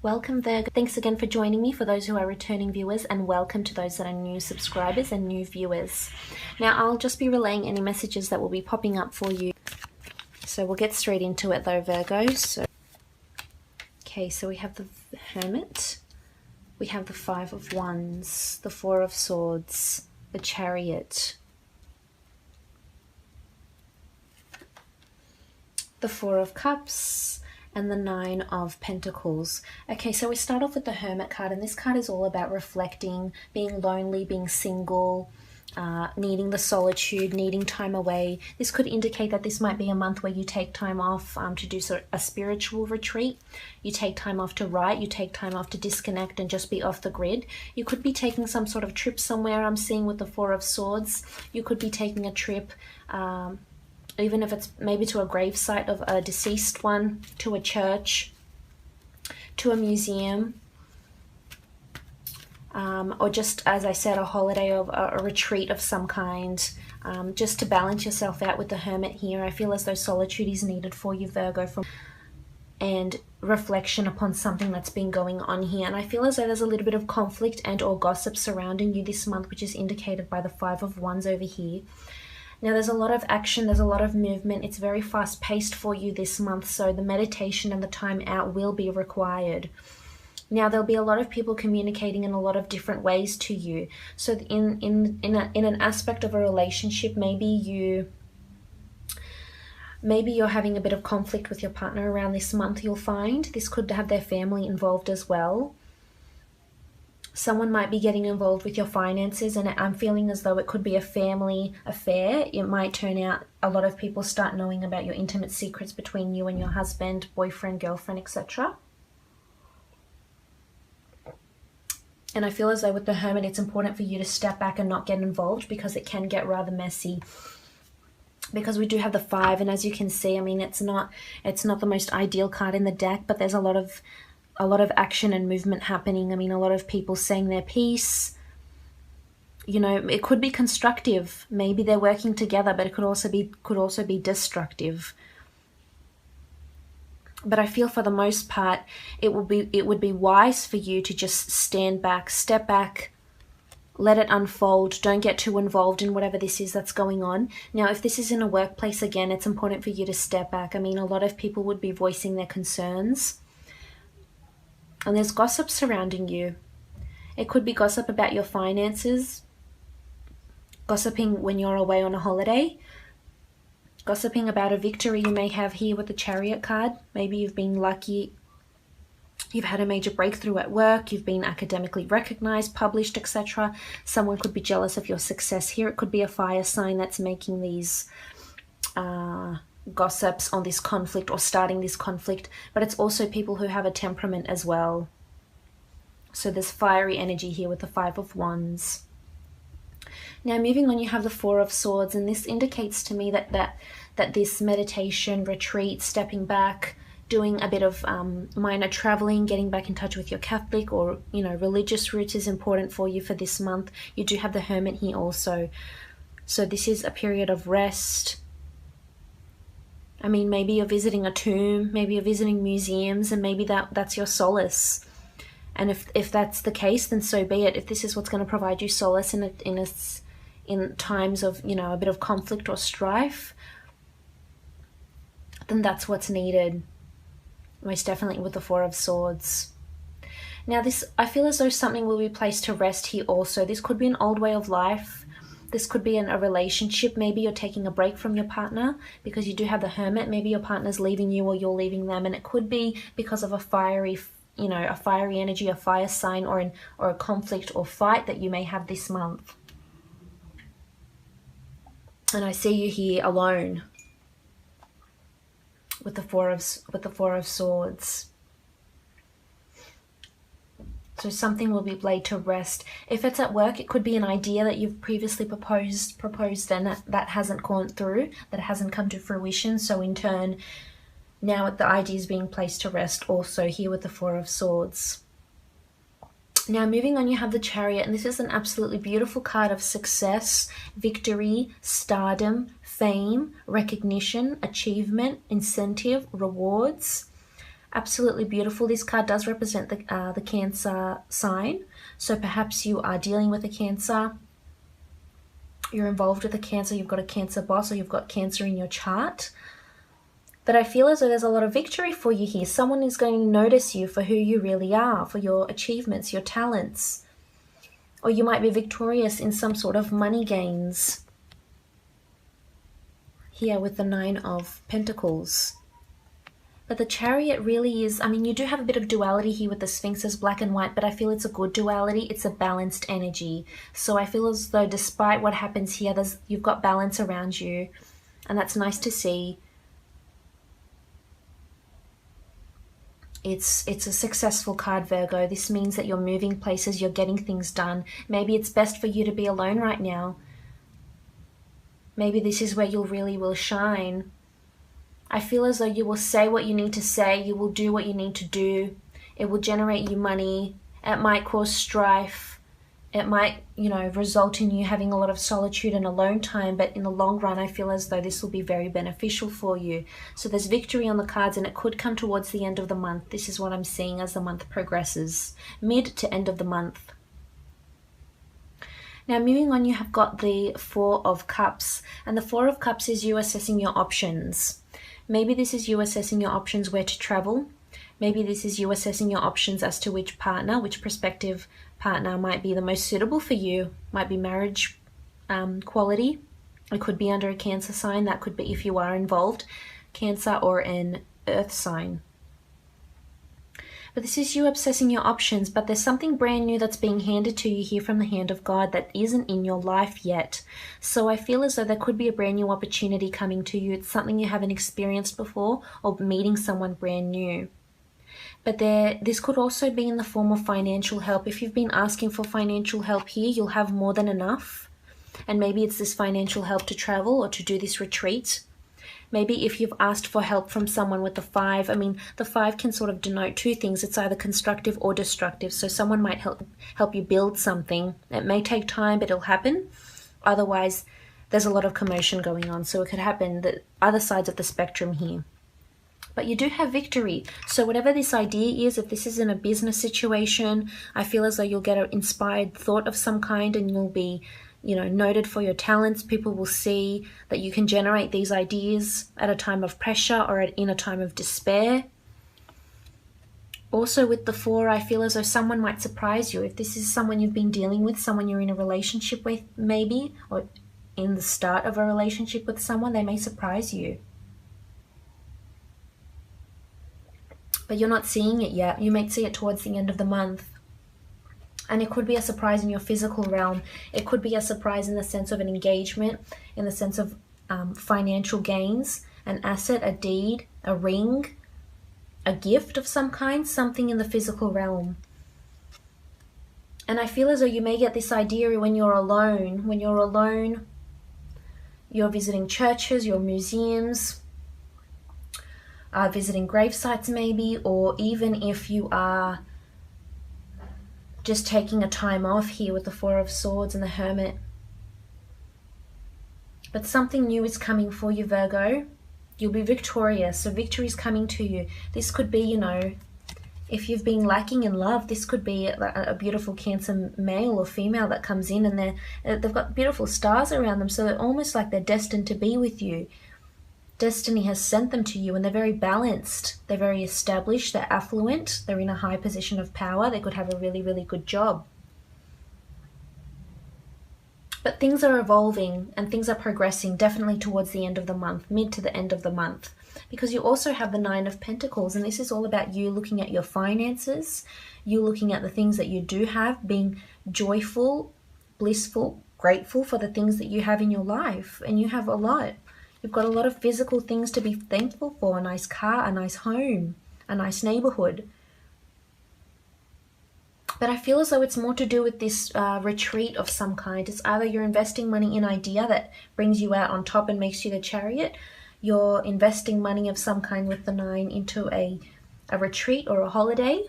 Welcome Virgo. Thanks again for joining me for those who are returning viewers, and welcome to those that are new subscribers and new viewers. Now I'll just be relaying any messages that will be popping up for you. So we'll get straight into it though, Virgo. Okay, so we have the Hermit, we have the Five of Wands, the Four of Swords, the Chariot, the Four of Cups, and the Nine of Pentacles. Okay, so we start off with the Hermit card, and this card is all about reflecting, being lonely, being single, needing the solitude, needing time away. This could indicate that this might be a month where you take time off to do a spiritual retreat. You take time off to write, you take time off to disconnect and just be off the grid. You could be taking some sort of trip somewhere, I'm seeing with the Four of Swords. You could be taking a trip, even if it's maybe to a gravesite of a deceased one, to a church, to a museum, or just, as I said, a holiday of a retreat of some kind, just to balance yourself out with the Hermit here. I feel as though solitude is needed for you, Virgo, and reflection upon something that's been going on here. And I feel as though there's a little bit of conflict and or gossip surrounding you this month, which is indicated by the Five of Wands over here. Now there's a lot of action, there's a lot of movement. It's very fast paced for you this month, so the meditation and the time out will be required. Now there'll be a lot of people communicating in a lot of different ways to you. So in an aspect of a relationship, maybe you're having a bit of conflict with your partner around this month, you'll find. This could have their family involved as well. Someone might be getting involved with your finances, and I'm feeling as though it could be a family affair. It might turn out a lot of people start knowing about your intimate secrets between you and your husband, boyfriend, girlfriend, etc. And I feel as though with the Hermit, it's important for you to step back and not get involved, because it can get rather messy. Because we do have the Five, and as you can see, I mean, it's not the most ideal card in the deck, but there's a lot of action and movement happening. I mean, a lot of people saying their piece. You know, it could be constructive. Maybe they're working together, but it could also be destructive. But I feel for the most part, it would be wise for you to just stand back, step back, let it unfold. Don't get too involved in whatever this is that's going on. Now, if this is in a workplace, again, it's important for you to step back. I mean, a lot of people would be voicing their concerns. And there's gossip surrounding you. It could be gossip about your finances, gossiping when you're away on a holiday, gossiping about a victory you may have here with the Chariot card. Maybe you've been lucky, you've had a major breakthrough at work, you've been academically recognized, published, etc. Someone could be jealous of your success here. It could be a fire sign that's making these gossips on this conflict or starting this conflict, but it's also people who have a temperament as well. So there's fiery energy here with the Five of Wands. Now moving on, you have the Four of Swords, and this indicates to me that this meditation, retreat, stepping back, doing a bit of minor traveling, getting back in touch with your Catholic or religious roots is important for you for this month. You do have the Hermit here also, so this is a period of rest. I mean, maybe you're visiting a tomb, maybe you're visiting museums, and maybe that's your solace. And if that's the case, then so be it. If this is what's going to provide you solace in times of, a bit of conflict or strife, then that's what's needed. Most definitely with the Four of Swords. Now this, I feel as though something will be placed to rest here also. This could be an old way of life. This could be in a relationship. Maybe you're taking a break from your partner because you do have the Hermit. Maybe your partner's leaving you or you're leaving them. And it could be because of a fiery energy, a fire sign, or a conflict or fight that you may have this month. And I see you here alone with the Four of Swords. So something will be laid to rest. If it's at work, it could be an idea that you've previously proposed and that hasn't gone through, that hasn't come to fruition. So in turn, now the idea is being placed to rest also here with the Four of Swords. Now moving on, you have the Chariot, and this is an absolutely beautiful card of success, victory, stardom, fame, recognition, achievement, incentive, rewards. Absolutely beautiful. This card does represent the Cancer sign. So perhaps you are dealing with a Cancer. You're involved with a Cancer. You've got a Cancer boss, or you've got Cancer in your chart. But I feel as though there's a lot of victory for you here. Someone is going to notice you for who you really are, for your achievements, your talents. Or you might be victorious in some sort of money gains. Here with the 9 of Pentacles. But the Chariot really is, I mean, you do have a bit of duality here with the Sphinx as black and white, but I feel it's a good duality. It's a balanced energy. So I feel as though despite what happens here, you've got balance around you. And that's nice to see. It's a successful card, Virgo. This means that you're moving places, you're getting things done. Maybe it's best for you to be alone right now. Maybe this is where you really will shine. I feel as though you will say what you need to say. You will do what you need to do. It will generate you money. It might cause strife. It might, you know, result in you having a lot of solitude and alone time. But in the long run, I feel as though this will be very beneficial for you. So there's victory on the cards, and it could come towards the end of the month. This is what I'm seeing as the month progresses. Mid to end of the month. Now moving on, you have got the 4 of Cups. And the 4 of Cups is you assessing your options. Maybe this is you assessing your options where to travel. Maybe this is you assessing your options as to which partner, which prospective partner might be the most suitable for you. Might be marriage quality. It could be under a Cancer sign. That could be if you are involved. Cancer or an Earth sign. But this is you obsessing your options, but there's something brand new that's being handed to you here from the hand of God that isn't in your life yet. So I feel as though there could be a brand new opportunity coming to you. It's something you haven't experienced before, or meeting someone brand new. But this could also be in the form of financial help. If you've been asking for financial help here, you'll have more than enough. And maybe it's this financial help to travel or to do this retreat. Maybe if you've asked for help from someone with the 5, I mean, the 5 can sort of denote 2 things. It's either constructive or destructive. So someone might help you build something. It may take time, but it'll happen. Otherwise, there's a lot of commotion going on. So it could happen the other sides of the spectrum here. But you do have victory. So whatever this idea is, if this is in a business situation, I feel as though you'll get an inspired thought of some kind, and you'll be, you know, noted for your talents. People will see that you can generate these ideas at a time of pressure or in a time of despair. Also with the 4, I feel as though someone might surprise you. If this is someone you've been dealing with, someone you're in a relationship with maybe, or in the start of a relationship with someone, they may surprise you. But you're not seeing it yet. You might see it towards the end of the month. And it could be a surprise in your physical realm. It could be a surprise in the sense of an engagement, in the sense of financial gains, an asset, a deed, a ring, a gift of some kind, something in the physical realm. And I feel as though you may get this idea when you're alone. When you're alone, you're visiting churches, your museums, visiting grave sites maybe, or even if you are just taking a time off here with the 4 of Swords and the Hermit. But something new is coming for you, Virgo. You'll be victorious. So victory is coming to you. This could be, you know, if you've been lacking in love, this could be a beautiful Cancer male or female that comes in, and they've got beautiful stars around them. So they're almost like they're destined to be with you. Destiny has sent them to you, and they're very balanced. They're very established. They're affluent. They're in a high position of power. They could have a really, really good job. But things are evolving and things are progressing definitely towards the end of the month, mid to the end of the month. Because you also have the 9 of Pentacles, and this is all about you looking at your finances, you looking at the things that you do have, being joyful, blissful, grateful for the things that you have in your life. And you have a lot. You've got a lot of physical things to be thankful for, a nice car, a nice home, a nice neighborhood. But I feel as though it's more to do with this retreat of some kind. It's either you're investing money in an idea that brings you out on top and makes you the Chariot. You're investing money of some kind with the 9 into a retreat or a holiday.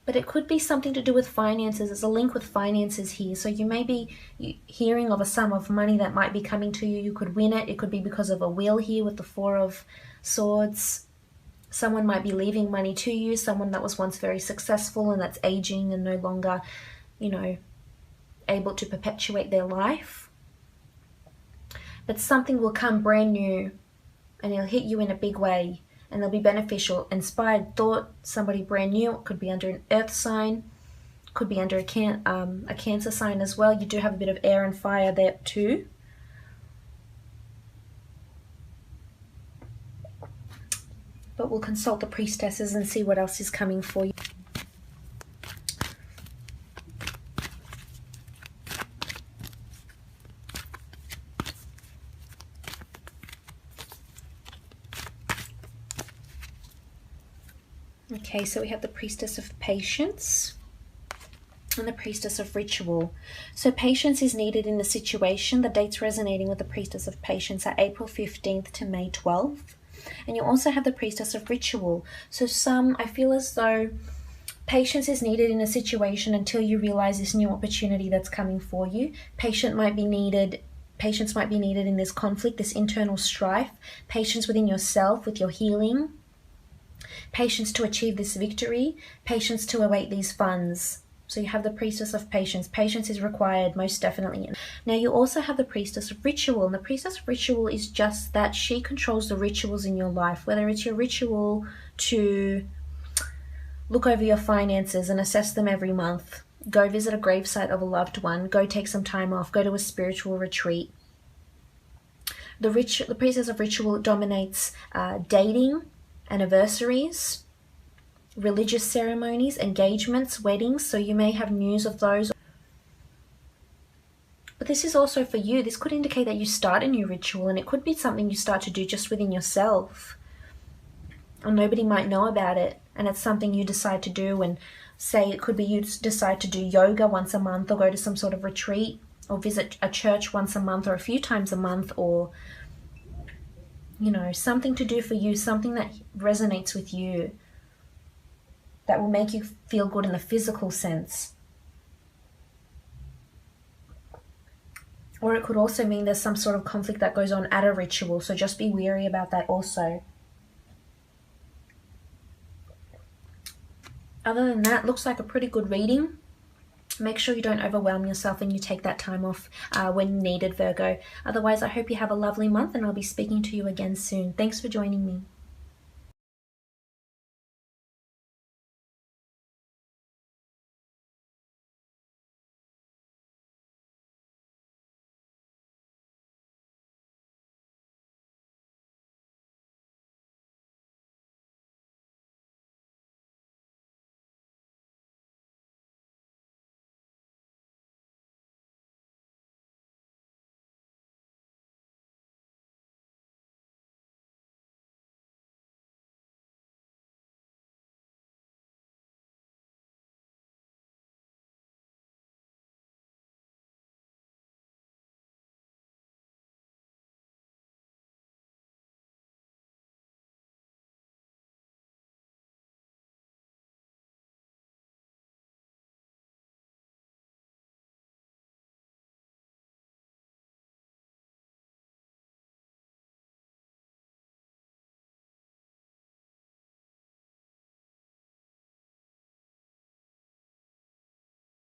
But it could be something to do with finances. There's a link with finances here. So you may be hearing of a sum of money that might be coming to you. You could win it. It could be because of a will here with the 4 of Swords. Someone might be leaving money to you, someone that was once very successful and that's aging and no longer, you know, able to perpetuate their life. But something will come brand new and it'll hit you in a big way, and they'll be beneficial. Inspired thought, somebody brand new. It could be under an earth sign, could be under a Cancer sign as well. You do have a bit of air and fire there too. But we'll consult the priestesses and see what else is coming for you. Okay, so we have the Priestess of Patience and the Priestess of Ritual. So patience is needed in the situation. The dates resonating with the Priestess of Patience are April 15th to May 12th. And you also have the Priestess of Ritual. So I feel as though patience is needed in a situation until you realize this new opportunity that's coming for you. Patience might be needed in this conflict, this internal strife. Patience within yourself, with your healing. Patience to achieve this victory. Patience to await these funds. So you have the Priestess of Patience. Patience is required, most definitely. Now you also have the Priestess of Ritual. And the Priestess of Ritual is just that. She controls the rituals in your life. Whether it's your ritual to look over your finances and assess them every month. Go visit a gravesite of a loved one. Go take some time off. Go to a spiritual retreat. The Priestess of Ritual dominates dating, anniversaries, religious ceremonies, engagements, weddings. So you may have news of those. But this is also for you. This could indicate that you start a new ritual, and it could be something you start to do just within yourself. Or nobody might know about it, and it's something you decide to do. And say it could be you decide to do yoga once a month, or go to some sort of retreat, or visit a church once a month or a few times a month, or you know, something to do for you, something that resonates with you, that will make you feel good in the physical sense. Or it could also mean there's some sort of conflict that goes on at a ritual, so just be wary about that also. Other than that, looks like a pretty good reading. Make sure you don't overwhelm yourself and you take that time off when needed, Virgo. Otherwise, I hope you have a lovely month, and I'll be speaking to you again soon. Thanks for joining me.